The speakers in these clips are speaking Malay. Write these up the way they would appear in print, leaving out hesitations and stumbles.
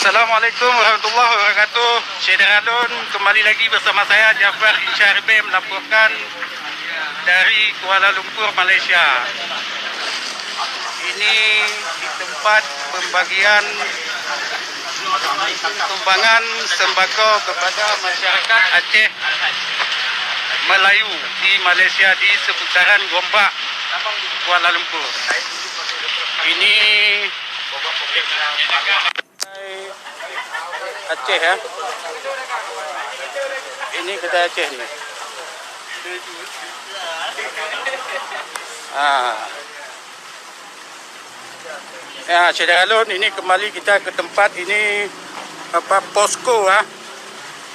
Assalamualaikum warahmatullahi wabarakatuh. Syederalun, kembali lagi bersama saya Jafar Insyaribe melaporkan dari Kuala Lumpur, Malaysia. Ini di tempat pembagian sumbangan sembako kepada masyarakat Aceh Melayu di Malaysia di seputaran Gombak, Kuala Lumpur. Ini Aceh ya. Ini kedai Aceh ni. Ya, Syederalun, ini kembali kita ke tempat ini posko ya.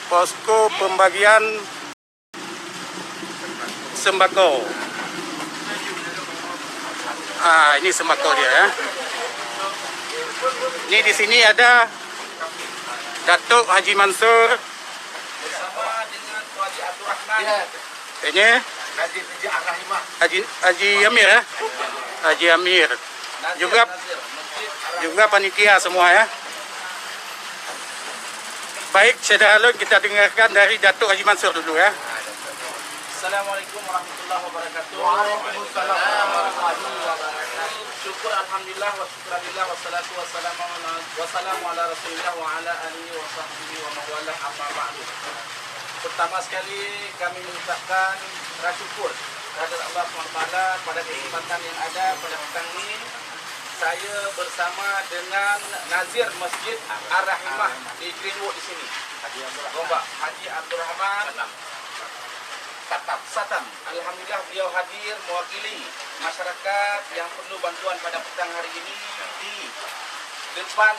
Posko pembagian sembako. Ini sembako dia ya. Ini di sini ada Datuk Haji Mansur bersama dengan Haji Abdul Rahman. Ini Haji Amir ya. Haji Amir. Juga panitia semua ya. Baik, Syederalun, kita dengarkan dari Datuk Haji Mansur dulu ya. Assalamualaikum warahmatullahi wabarakatuh. Waalaikumsalam warahmatullahi wabarakatuh. Syukur alhamdulillah wa syukurillah wassalatu wassalamu ala rasulillah wa ala alihi wa sahbihi wa mawala amma ba'du. Pertama sekali kami mengucapkan rasa syukur kepada Allah SWT pada kesempatan yang ada pada petang ini. Saya bersama dengan Nazir Masjid Ar-Rahimah di Greenwood di sini. Gombak, Haji Abdul Rahman Satam. Alhamdulillah beliau hadir mewakili masyarakat yang perlu bantuan pada petang hari ini di depan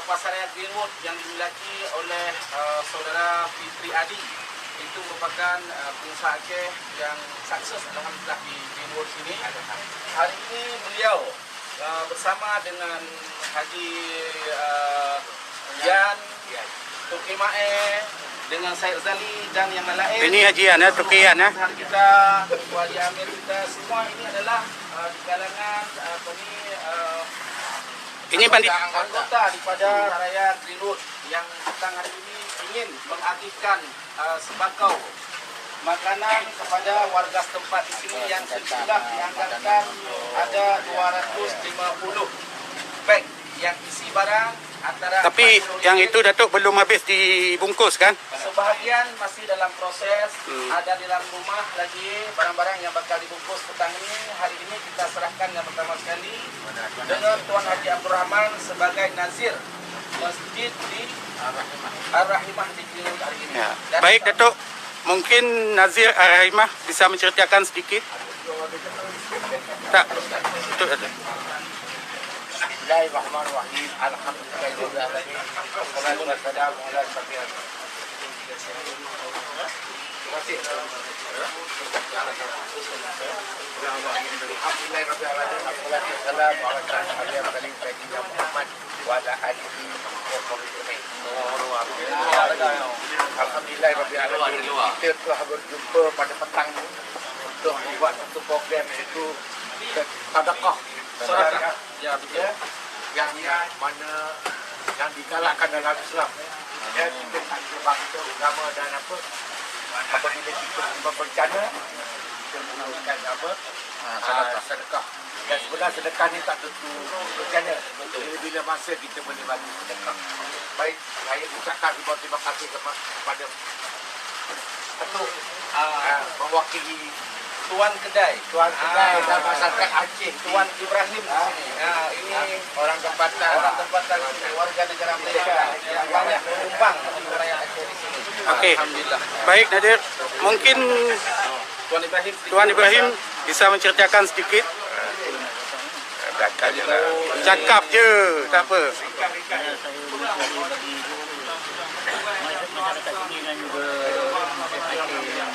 Pasaraya Greenwood yang dimiliki oleh saudara Fitri Adi. Itu merupakan pengusaha Aceh yang sukses alhamdulillah di Greenwood sini. Hari ini beliau bersama dengan Haji Yan, Tuki Mae, dengan Syed Zali dan yang lain. Ini Hajian ya, Tukian ya. Kita, Wali Amir kita semua ini adalah di kalangan ini bandit anggota daripada Raya Greenwood yang petang hari ini ingin mengaktifkan sembako makanan kepada warga setempat di sini yang sudah dianggarkan ada 250 beg yang isi barang. Tapi yang itu Datuk belum habis dibungkus kan? Sebahagian masih dalam proses, ada di dalam rumah lagi barang-barang yang bakal dibungkus petang ini. Hari ini kita serahkan yang pertama sekali dengan Tuan Haji Abdul Rahman sebagai Nazir Masjid di Ar-Rahimah di Greenwood hari ini. Ya. Baik Datuk, mungkin Nazir Ar-Rahimah bisa menceritakan sedikit? Tak, itu Datuk. Bismillahirrahmanirrahim. Alhamdulillahirabbil alamin. Wassalatu wassalamu ala asyrafil Alhamdulillahirabbil alamin. Wassalatu wassalamu ala asyrafil sayyidina Muhammad wa ala alihi wa sahbihi. Alhamdulillahirabbil alamin. Kita telah berjumpa pada petang untuk membuat satu program iaitu sedekah sedekah yang mana yang digalakkan dalam Islam. Ya, kita tak kira bangsa, agama dan apa. Apabila kita berencana, kita menggunakan apa? Sedekah. Dan sebenarnya sedekah ni tak tentu berencana. Bila masa kita boleh bagi sedekah. Baik, saya ucapkan terima kasih kepada Datuk mewakili Tuan Kedai dan masyarakat Aceh, Tuan Ibrahim di sini. Ini orang tempatan warga negara Malaysia yang banyak menyumbang di wilayah Aceh di sini. Okey. Alhamdulillah. Baik Nadir, mungkin Tuan Ibrahim bisa menceritakan sedikit? Cakap je, tak apa. Masyarakat sini dan juga masyarakat yang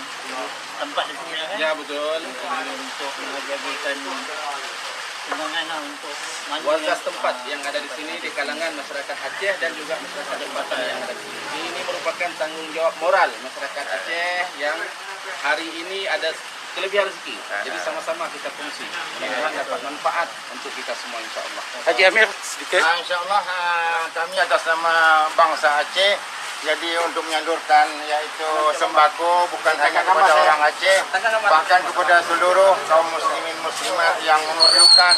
tempat di sini kan? Ya betul. Untuk menjadikan sumbangan untuk Warga setempat yang ada di sini di kalangan masyarakat Aceh dan juga masyarakat tempatan yang ada di sini. Ini merupakan tanggungjawab moral masyarakat Aceh yang hari ini ada kelebihan rezeki. Jadi sama-sama kita kongsi. Mudah-mudahan dapat manfaat untuk kita semua insya-Allah. Haji Amir sedikit. InsyaAllah kami atas nama bangsa Aceh, jadi untuk menyalurkan yaitu sembako bukan hanya kepada orang Aceh, bahkan kepada seluruh kaum muslimin muslimat yang memerlukan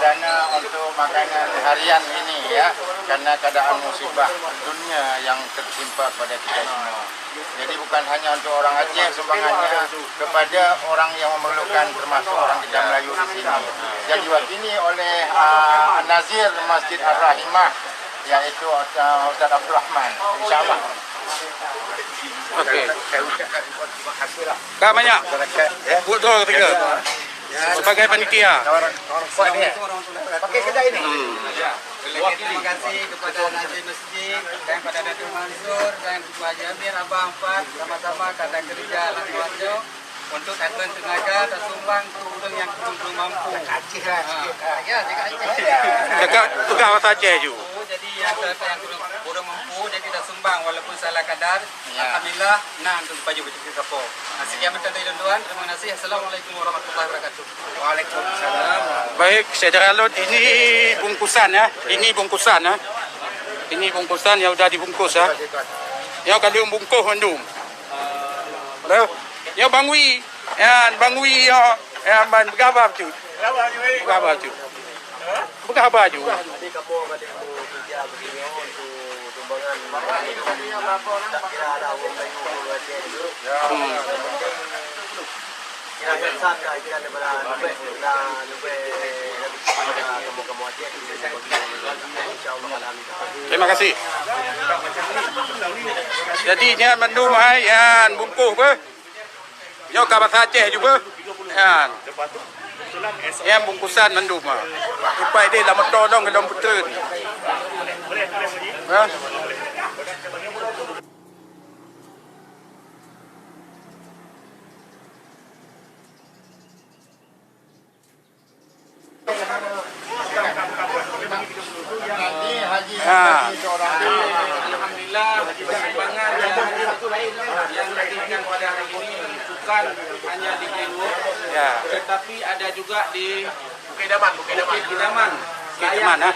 dana untuk makanan harian ini ya, karena keadaan musibah dunia yang tertimpa pada kita semua. Jadi bukan hanya untuk orang Aceh, sumbangannya kepada orang yang memerlukan, termasuk orang kita Melayu di sini. Yang diwakili oleh Nazir Masjid Ar-Rahimah, yaitu Ustaz Abdul Rahman. InsyaAllah. Okey. Saya ucapkan terima kasihlah. Kak banyak. Ya. Buat dua ketiga. Sebagai panitia. Orang kuat ni. Pakai kedai ni. Terima kasih kepada Nazir Masjid dan kepada Datuk Mansur dan Ketua Haji Amir, Abang Fad, sama-sama kata kerja Lakuanjo untuk bantuan tenaga dan sumbang untuk yang belum mampu. Aceh lah sikit. Ya, dekat Aceh. Dekat tukar bahasa Aceh je. Jadi yang belum mampu, jadi dah sumbang walaupun salah kadar. Alhamdulillah, nah untuk baju kita support. Sekian minta dari tuan. Terima kasih. Assalamualaikum warahmatullahi wabarakatuh. Waalaikumsalam. Baik, Saudara Lut, ini bungkusan ya. Ini bungkusan ya. Ini bungkusan yang sudah dibungkus ya. Yang kali bungkus mendum. Hello. Ya bangui. Ya bangui ya. Ya ban berapa tu? Berapa tu? Berapa tu? Tadi kapur pada kerja begini untuk sumbangan. Kira ada orang Melayu Aceh dulu. Kira besar dah, kira daripada lebih kamu Aceh. InsyaAllah alhamdulillah. Terima kasih. Jadi ni mendum hai yan bungkus ke? Yo ka bahasa Aceh juga. Yan. Yang bungkusan mendum ah. Supaya dia lama tolong ke dalam putra ni. Ha? Alhamdulillah sumbangan yang diberikan pada hari ini bukan hanya di Glenwood, Ya. tetapi ada juga di Bukit Daman. Bukit Idaman, Idaman, ha?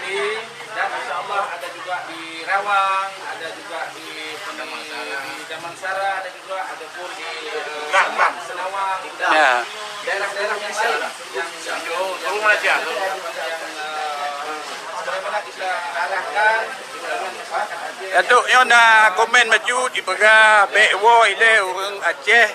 dan insyaAllah ada juga di Rawang, ada juga di Damansara, ada juga ada pun di Senawang, Ya. daerah-daerah yang lain yang sebagaimana kita arahkan. Datuk yo nak komen maju di pegah bekwo ile urang Aceh.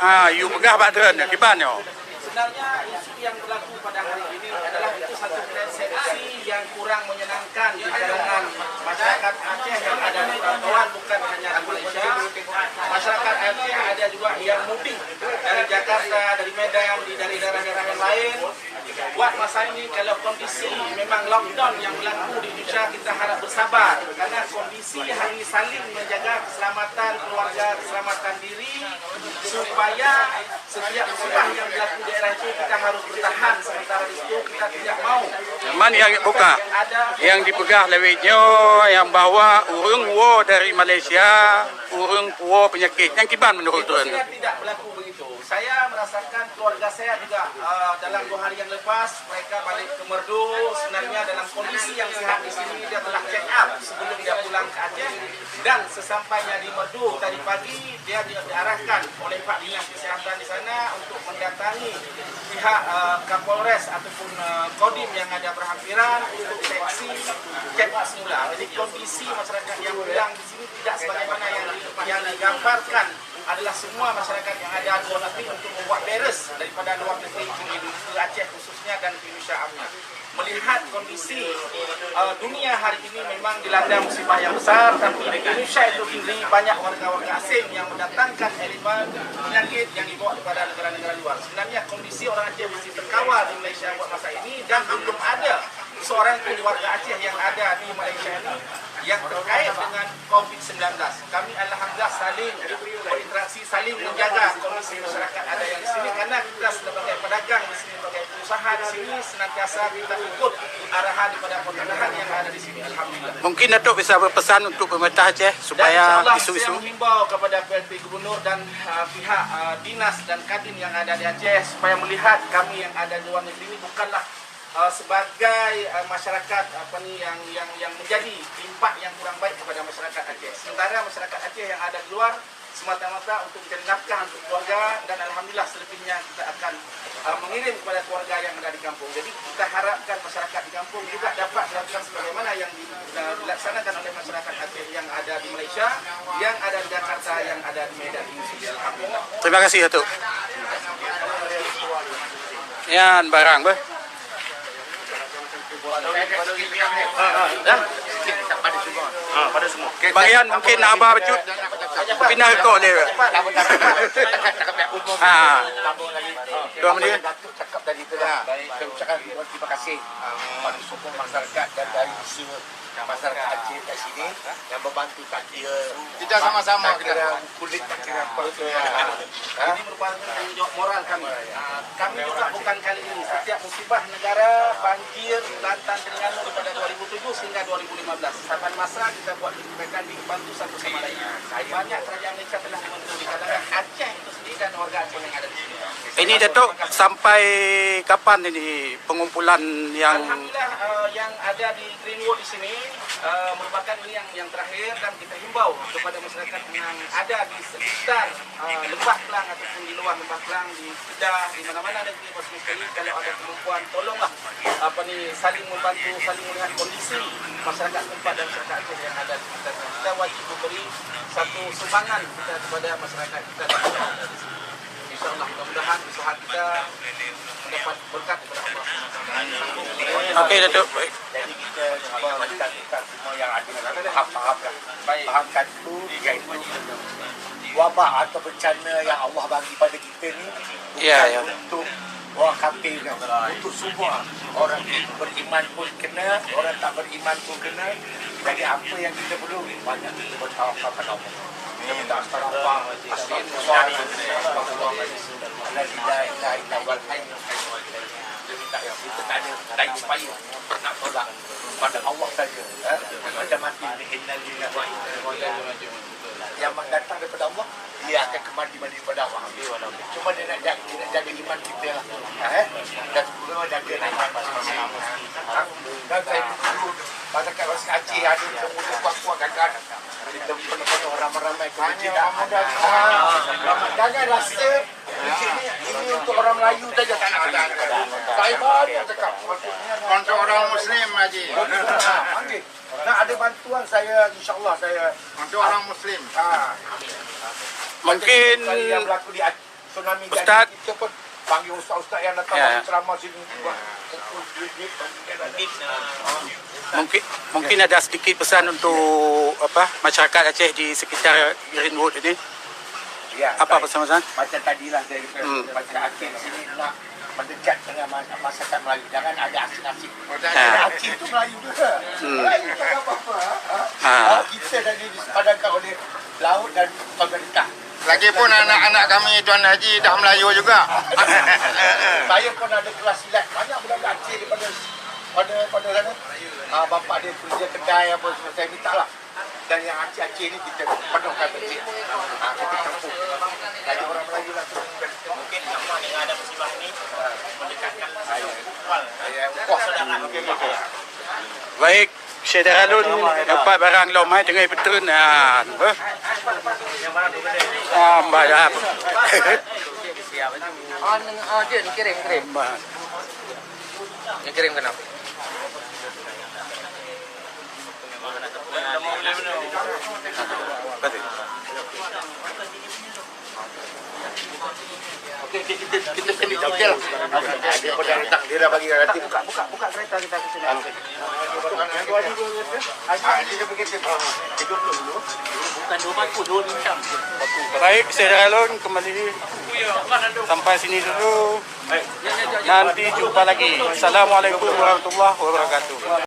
Ah, you pegah batren di ban yo. Sebenarnya isu yang berlaku pada hari ini adalah itu satu persepsi yang kurang menyenangkan di kalangan masyarakat Aceh yang ada di perantauan, bukan hanya di Malaysia. Masyarakat Aceh ada juga yang mudik dari Jakarta, dari Medan, dari daerah-daerah yang lain. Buat masa ini kalau kondisi memang lockdown yang berlaku di Indonesia, kita harap bersabar karena kondisi hari ini saling menjaga keselamatan keluarga, keselamatan diri, supaya setiap musibah yang berlaku di daerah itu kita harus bertahan. Sementara itu kita tidak mau Man yang buka. Yang dipegah lewitnya yang bawa urang wo dari Malaysia, urang wo penyakit. Yang kiban menurut itu tuan. tidak berlaku begitu. Saya merasakan keluarga saya juga dalam 2 hari yang lepas mereka balik ke Merdu, sebenarnya dalam kondisi yang sehat di sini. Dia telah check up sebelum dia pulang ke Aceh, dan sesampainya di Merdu tadi pagi dia diarahkan oleh Pak Dinas Kesihatan di sana untuk mendatangi pihak Kapolres ataupun Kodim yang ada berhampiran untuk seksi check up semula. Jadi kondisi masyarakat yang pulang di sini tidak sebagaimana yang digambarkan, adalah semua masyarakat yang ada luar negeri untuk membuat beres daripada luar negeri ke Aceh khususnya dan ke Indonesia amnya. Melihat kondisi dunia hari ini memang dilanda musibah yang besar, tapi di Indonesia itu sendiri banyak warga-warga asing yang mendatangkan elemen penyakit yang dibawa kepada negara-negara luar. Sebenarnya kondisi orang Aceh masih terkawal di Malaysia buat masa ini, dan belum ada seorang pun warga Aceh yang ada di Malaysia ini yang terkait dengan COVID-19. Kami alhamdulillah saling berinteraksi, saling menjaga kondisi masyarakat ada yang di sini, karena kita sebagai pedagang di sini, sebagai berusaha di sini senantiasa kita ikut arahan daripada pemerintahan yang ada di sini. Alhamdulillah. Mungkin Datuk bisa berpesan untuk pemerintah Aceh Dan supaya insyaAllah isu-isu saya menghimbau kepada PLT Gubernur dan pihak dinas dan kadin yang ada di Aceh supaya melihat kami yang ada di luar negeri ini bukanlah sebagai masyarakat yang menjadi impak yang kurang baik kepada masyarakat Aceh. Sementara masyarakat Aceh yang ada di luar semata-mata untuk mencari nafkah untuk keluarga, dan alhamdulillah selebihnya kita akan mengirim kepada keluarga yang ada di kampung. Jadi kita harapkan masyarakat di kampung juga dapat melakukan sebagaimana yang dilaksanakan oleh masyarakat Aceh yang ada di Malaysia, yang ada di Jakarta, yang ada di Medan ini. Alhamdulillah. Terima kasih Datuk. Yan barang ber. Pada semua. Bagian mungkin Abah Becut pindah kau dia. Ah. 2 menit. Datuk cakap tadi tu lah. Saya ucapkan terima kasih pada sokong masyarakat dan dari usaha masyarakat Aceh kat sini yang membantu tak kira Kita sama-sama tak kira kulit, tak kira apa. Ini merupakan tanggungjawab moral kami. Kami juga bukan kali ini. Setiap musibah negara, banjir, Kelantan, Terengganu daripada 2007 hingga 2015. Sampai masa kita buat kebijakan dibantu satu sama lain. Banyak kerajaan Malaysia telah membantu di kalangan Aceh itu sendiri dan warga Aceh yang ada di sini. Ini Datuk sampai kapan ini pengumpulan yang Alhamdulillah yang ada di Greenwood di sini merupakan ini yang terakhir, dan kita himbau kepada masyarakat yang ada di sekitar Lembah Kelang ataupun di luar Lembah Kelang, di Kedah, di mana-mana negeri masing sekali, kalau ada kemampuan tolonglah saling membantu, saling melihat kondisi masyarakat tempat dan masyarakat Aceh yang ada di sekitar. Kita wajib memberi satu sumbangan kita kepada masyarakat kita yang ada di sini. InsyaAllah mudah-mudahan usaha kita mendapat berkat daripada Allah. Okey Datuk. Baik. Jadi kita cuba mencantumkan semua yang ada faham-faham lah. Fahamkan tu, iaitu wabak atau bencana yang Allah bagi pada kita ni bukan Ya, ya. untuk orang kafir kan. Untuk semua orang beriman pun kena, orang tak beriman pun kena. Jadi apa yang kita perlu banyak kita bertawakal pada Allah. Kita minta astagfirullah, astaghfirullah, la ilaha illallah. Kita minta kita tak ada daya upaya nak tolak pada Allah saja. Macam mati innalillahi wa inna ilaihi raji'un. Yang datang daripada Allah, dia akan kembali daripada Allah. Cuma dia nak jaga iman kita lah. Dan semua jaga iman masing-masing. Dan saya perlu masyarakat Aceh ada semua kuat-kuat gagah. Kita penuh-penuh ramai-ramai ke masjid. Jangan rasa ini untuk orang Melayu saja, tak ada. Saya banyak cakap. Untuk orang Muslim Haji. Panggil. Nak ada bantuan saya, insyaAllah saya. Untuk orang Muslim. Mungkin yang berlaku di tsunami Ustaz. jadi kita pun panggil ustaz-ustaz yang datang Ya. ceramah sini buat mungkin ada sedikit pesan untuk masyarakat Aceh di sekitar Greenwood ini. ya, Apa pesan-pesan? macam tadilah saya masyarakat Aceh di sini nak mendekat dengan masyarakat Melayu, jangan ada asing-asing. Aceh itu Melayu juga. Melayu tak apa-apa. Kita tadi disepadankan oleh laut dan pemerintah. Lagipun anak-anak kami Tuan Haji dah Melayu juga. Saya pun ada kelas silat, banyak budak Aceh pada sana. Bapa dia kerja kedai apa semua, saya minta lah. Dan yang Aceh-Aceh ni kita penuhkan masjid. Kita campur. Jadi orang Melayu lah. Mungkin sama dengan ada musibah ini mendekatkan Baik, Syed Daralun dapat barang lomai dengan betul nah. Mbak dah. Dia kirim. Yang kirim kenapa? Kita sini okey lah. Dia pada datang, dia dah bagi nanti buka kereta kita ke sini. bukan 2 bintang. Baik, Syed Daralun kembali sampai sini dulu. Nanti jumpa lagi. Assalamualaikum warahmatullahi wabarakatuh.